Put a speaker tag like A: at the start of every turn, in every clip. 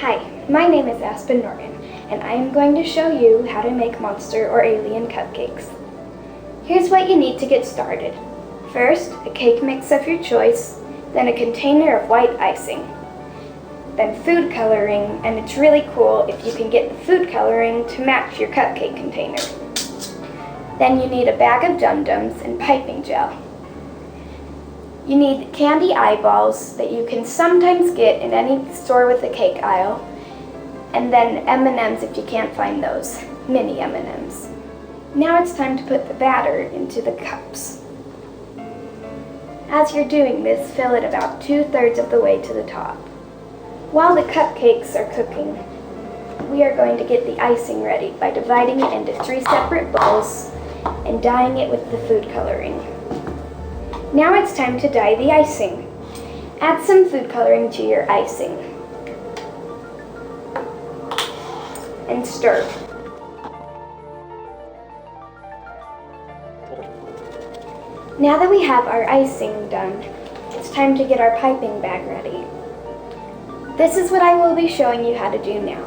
A: Hi, my name is Aspen Norton, and I am going to show you how to make monster or alien cupcakes. Here's what you need to get started. First, a cake mix of your choice, then a container of white icing, then food coloring, and it's really cool if you can get the food coloring to match your cupcake container. Then you need a bag of dum-dums and piping gel. You need candy eyeballs that you can sometimes get in any store with a cake aisle, and then M&Ms if you can't find those, mini M&Ms. Now it's time to put the batter into the cups. As you're doing this, fill it about 2/3 of the way to the top. While the cupcakes are cooking, we are going to get the icing ready by dividing it into 3 separate bowls and dyeing it with the food coloring. Now it's time to dye the icing. Add some food coloring to your icing and stir. Now that we have our icing done, it's time to get our piping bag ready. This is what I will be showing you how to do now.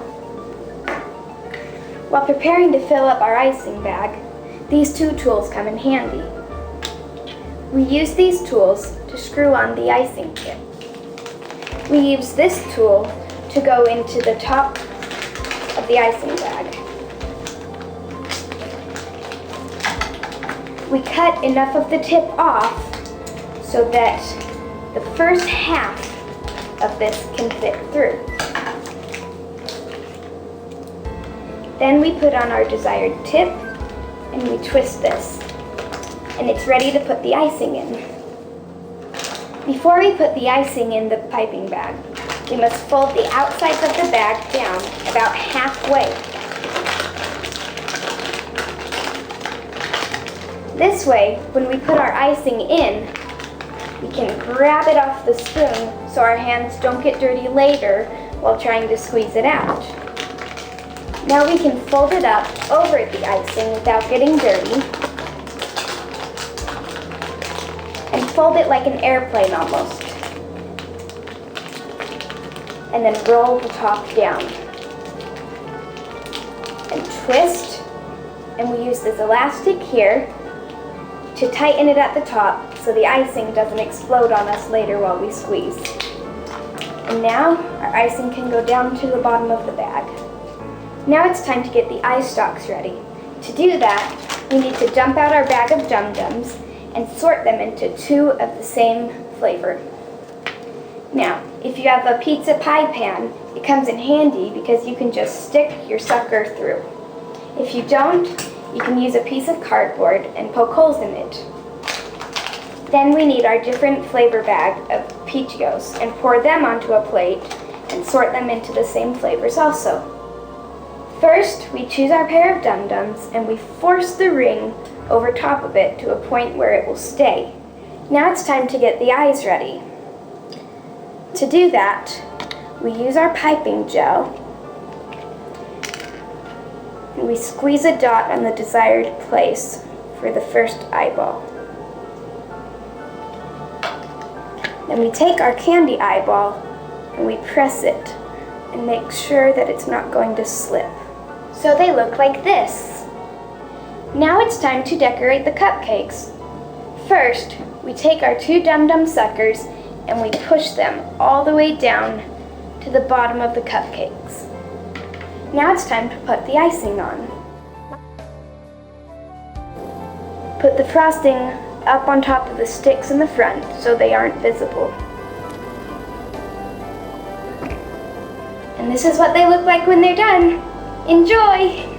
A: While preparing to fill up our icing bag, these 2 tools come in handy. We use these tools to screw on the icing tip. We use this tool to go into the top of the icing bag. We cut enough of the tip off so that the first half of this can fit through. Then we put on our desired tip and we twist this, and it's ready to put the icing in. Before we put the icing in the piping bag, we must fold the outsides of the bag down about halfway. This way, when we put our icing in, we can grab it off the spoon so our hands don't get dirty later while trying to squeeze it out. Now we can fold it up over the icing without getting dirty and fold it like an airplane almost. And then roll the top down and twist, and we use this elastic here to tighten it at the top so the icing doesn't explode on us later while we squeeze. And now our icing can go down to the bottom of the bag. Now it's time to get the eye stalks ready. To do that, we need to dump out our bag of dum-dums and sort them into 2 of the same flavor. Now, if you have a pizza pie pan, it comes in handy because you can just stick your sucker through. If you don't, you can use a piece of cardboard and poke holes in it. Then we need our different flavor bag of Peachios and pour them onto a plate and sort them into the same flavors also. First, we choose our pair of dum-dums and we force the ring over top of it to a point where it will stay. Now it's time to get the eyes ready. To do that, we use our piping gel and we squeeze a dot on the desired place for the first eyeball. Then we take our candy eyeball and we press it and make sure that it's not going to slip. So they look like this. Now it's time to decorate the cupcakes. First, we take our 2 dum-dum suckers and we push them all the way down to the bottom of the cupcakes. Now it's time to put the icing on. Put the frosting up on top of the sticks in the front so they aren't visible. And this is what they look like when they're done. Enjoy!